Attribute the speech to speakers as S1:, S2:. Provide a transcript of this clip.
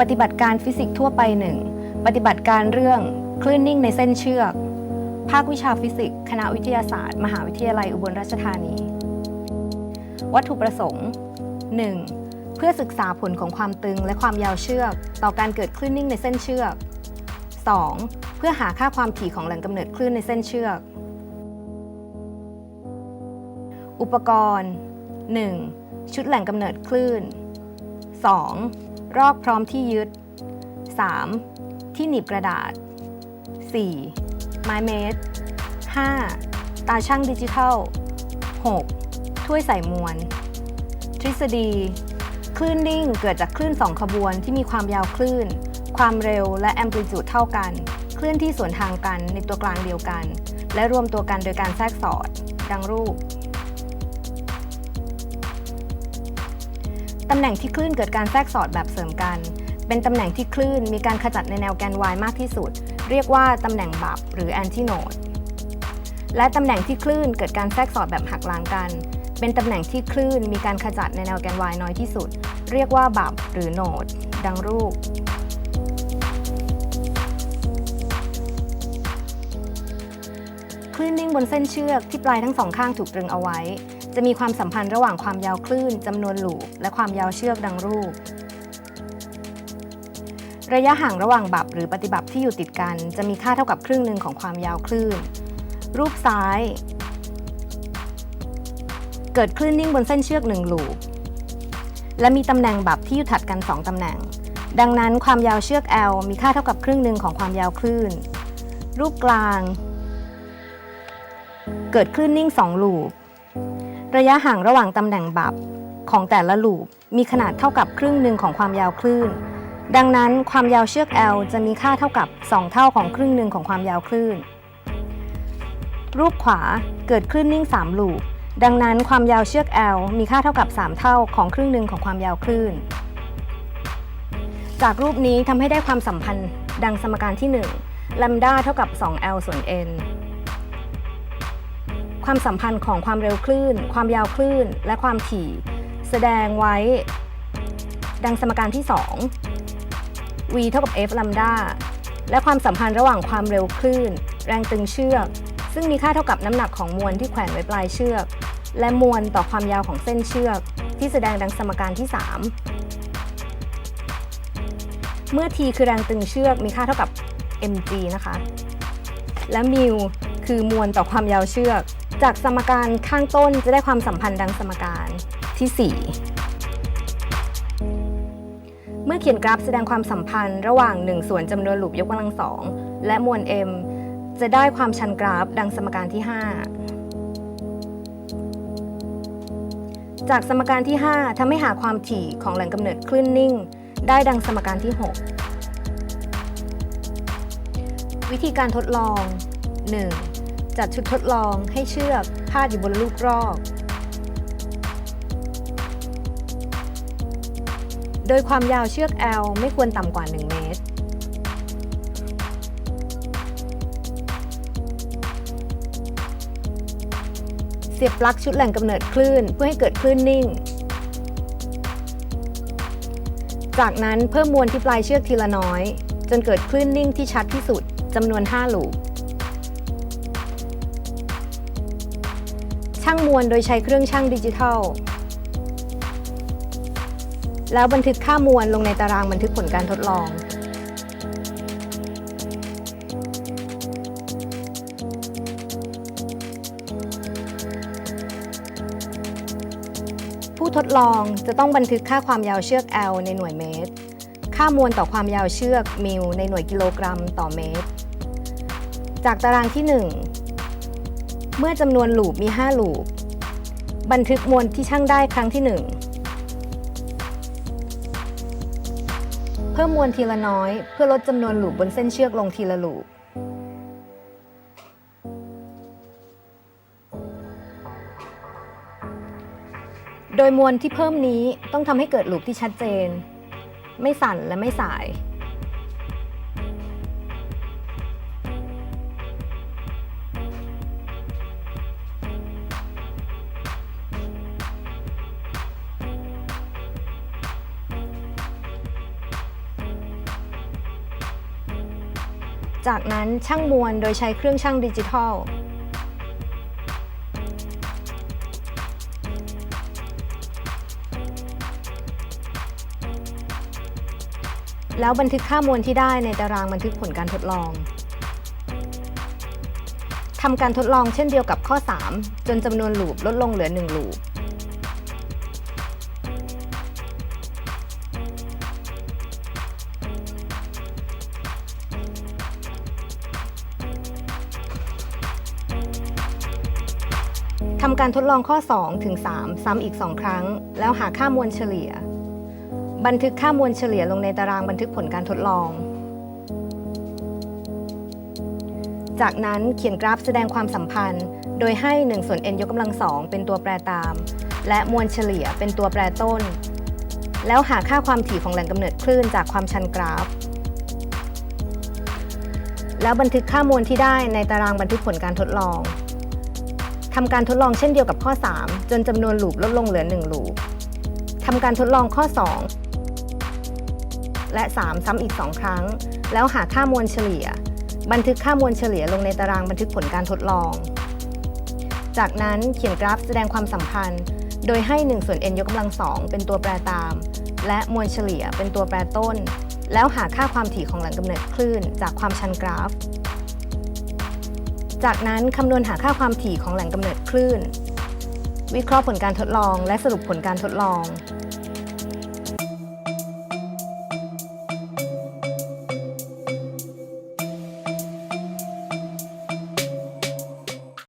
S1: ปฏิบัติการฟิสิกส์ทั่วไป 1 ปฏิบัติการเรื่องคลื่นนิ่งในเส้นเชือกภาควิชาฟิสิกส์คณะวิทยาศาสตร์มหาวิทยาลัยอุบลราชธานี วัตถุประสงค์ 1. เพื่อศึกษาผลของความตึงและความยาวเชือกต่อการเกิดคลื่นนิ่งในเส้นเชือก 2. เพื่อหาค่าความถี่ของแหล่งกำเนิดคลื่นในเส้นเชือก อุปกรณ์ 1. ชุดแหล่งกำเนิดคลื่น 2. รอกพร้อมที่ยึด 3. ที่หนีบกระดาษ 4. ไม้เมตร 5. ตาชั่งดิจิทัล 6. ถ้วยใส่มวล ทฤษฎีคลื่นนิ่งเกิดจากคลื่น2ขบวนที่มีความยาวคลื่นความเร็วและแอมพลิจูดเท่ากันเคลื่อนที่สวนทางกันในตัวกลางเดียวกันและรวมตัวกันโดยการแทรกสอดดังรูปตำแหน่งที่คลื่นเกิดการแทรกสอดแบบเสริมกันเป็นตำแหน่งที่คลื่นมีการขจัดในแนวแกน y มากที่สุดเรียกว่าตำแหน่งบับหรือแอนติโนดและตำแหน่งที่คลื่นเกิดการแทรกสอดแบบหักล้างกันเป็นตำแหน่งที่คลื่นมีการขจัดในแนวแกน y น้อยที่สุดเรียกว่าบับหรือโนดดังรูปคลื่นนิ่งบนเส้นเชือกที่ปลายทั้งสองข้างถูกตรึงเอาไว้จะมีความสัมพันธ์ระหว่างความยาวคลื่นจำนวนลูปและความยาวเชือกดังรูประยะห่างระหว่างบับหรือปฏิบัติที่อยู่ติดกันจะมีค่าเท่ากับครึ่งหนึ่งของความยาวคลื่นรูปซ้ายเกิดคลื่นนิ่งบนเส้นเชือก1ลูปและมีตำแหน่งบับที่อยู่ถัดกัน2ตำแหน่งดังนั้นความยาวเชือก L มีค่าเท่ากับครึ่งหนึ่งของความยาวคลื่นรูปกลางเกิดคลื่นนิ่ง2ลูประยะห่างระหว่างตำแหน่งบับของแต่ละลูปมีขนาดเท่ากับครึ่งหนึ่งของความยาวคลื่นดังนั้นความยาวเชือก L จะมีค่าเท่ากับ2เท่าของครึ่งหนึ่งของความยาวคลื่นรูปขวาเกิดคลื่นนิ่ง3ลูปดังนั้นความยาวเชือก L มีค่าเท่ากับ3เท่าของครึ่งหนึ่งของความยาวคลื่นจากรูปนี้ทำให้ได้ความสัมพันธ์ดังสมการที่1 lambda เท่ากับ 2L ส่วน n ความสัมพันธ์ของความเร็วคลื่นความยาวคลื่นและความถี่แสดงไว้ดังสมการที่2 v เท่ากับ f lambda และความสัมพันธ์ระหว่างความเร็วคลื่นแรงตึงเชือกซึ่งมีค่าเท่ากับน้ำหนักของมวลที่แขวนไว้ปลายเชือกและมวลต่อความยาวของเส้นเชือกที่แสดงดังสมการที่3เมื่อ t คือแรงตึงเชือกมีค่าเท่ากับ mg นะคะและ μ คือมวลต่อความยาวเชือกจากสมการข้างต้นจะได้ความสัมพันธ์ดังสมการที่4เมื่อเขียนกราฟแสดงความสัมพันธ์ระหว่าง1ส่วนจำนวนลูปยกกำลัง2และมวล m จะได้ความชันกราฟดังสมการที่5จากสมการที่5ทำให้หาความถี่ของแหล่งกำเนิดคลื่นนิ่งได้ดังสมการที่6วิธีการทดลอง 1. จัดชุดทดลองให้เชือกพาดอยู่บนลูกรอกโดยความยาวเชือก L ไม่ควรต่ำกว่า1เมตรเสียบปลั๊กชุดแหล่งกำเนิดคลื่นเพื่อให้เกิดคลื่นนิ่งจากนั้นเพิ่มมวลที่ปลายเชือกทีละน้อยจนเกิดคลื่นนิ่งที่ชัดที่สุดจำนวน5ลูปชั่งมวลโดยใช้เครื่องชั่งดิจิทัลแล้วบันทึกค่ามวลลงในตารางบันทึกผลการทดลองผู้ทดลองจะต้องบันทึกค่าความยาวเชือก L ในหน่วยเมตรค่ามวลต่อความยาวเชือกมิลในหน่วยกิโลกรัมต่อเมตรจากตารางที่1เมื่อจำนวนลูปมี5ลูปบันทึกมวลที่ชั่งได้ครั้งที่1เพิ่มมวลทีละน้อยเพื่อลดจำนวนลูปบนเส้นเชือกลงทีละลูปโดยมวลที่เพิ่มนี้ต้องทำให้เกิดลูปที่ชัดเจนไม่สั่นและไม่สาย จากนั้นชั่งมวลโดยใช้เครื่องชั่งดิจิทัล แล้วบันทึกค่ามวลที่ได้ในตารางบันทึกผลการทดลอง ทำการทดลองเช่นเดียวกับข้อ 3 จนจำนวนลูปลดลงเหลือ 1 ลูป ทำการทดลองข้อ 2 ถึง 3 ซ้ำอีก 2 ครั้ง แล้วหาค่ามวลเฉลี่ย บันทึกค่ามวลเฉลี่ยลงในตารางบันทึกผลการทดลอง จากนั้นเขียนกราฟแสดงความสัมพันธ์ โดยให้1ส่วน n ยกกำลัง2เป็นตัวแปรตาม และมวลเฉลี่ยเป็นตัวแปรต้น แล้วหาค่าความถี่ของแหล่งกำเนิดคลื่นจากความชันกราฟ แล้วบันทึกค่ามวลที่ได้ในตารางบันทึกผลการทดลองทำการทดลองเช่นเดียวกับข้อ 3 จนจำนวนลูปลดลงเหลือ 1 ลูปทำการทดลองข้อ 2 และ 3 ซ้ำอีก 2 ครั้ง แล้วหาค่ามวลเฉลี่ย บันทึกค่ามวลเฉลี่ยลงในตารางบันทึกผลการทดลอง จากนั้นเขียนกราฟแสดงความสัมพันธ์ โดยให้1ส่วน n ยกกำลัง2เป็นตัวแปรตาม และมวลเฉลี่ยเป็นตัวแปรต้น แล้วหาค่าความถี่ของแหล่งกำเนิดคลื่นจากความชันกราฟ จากนั้นคำนวณหาค่าความถี่ของแหล่งกำเนิดคลื่น วิเคราะห์ผลการทดลองและสรุปผลการทดลอง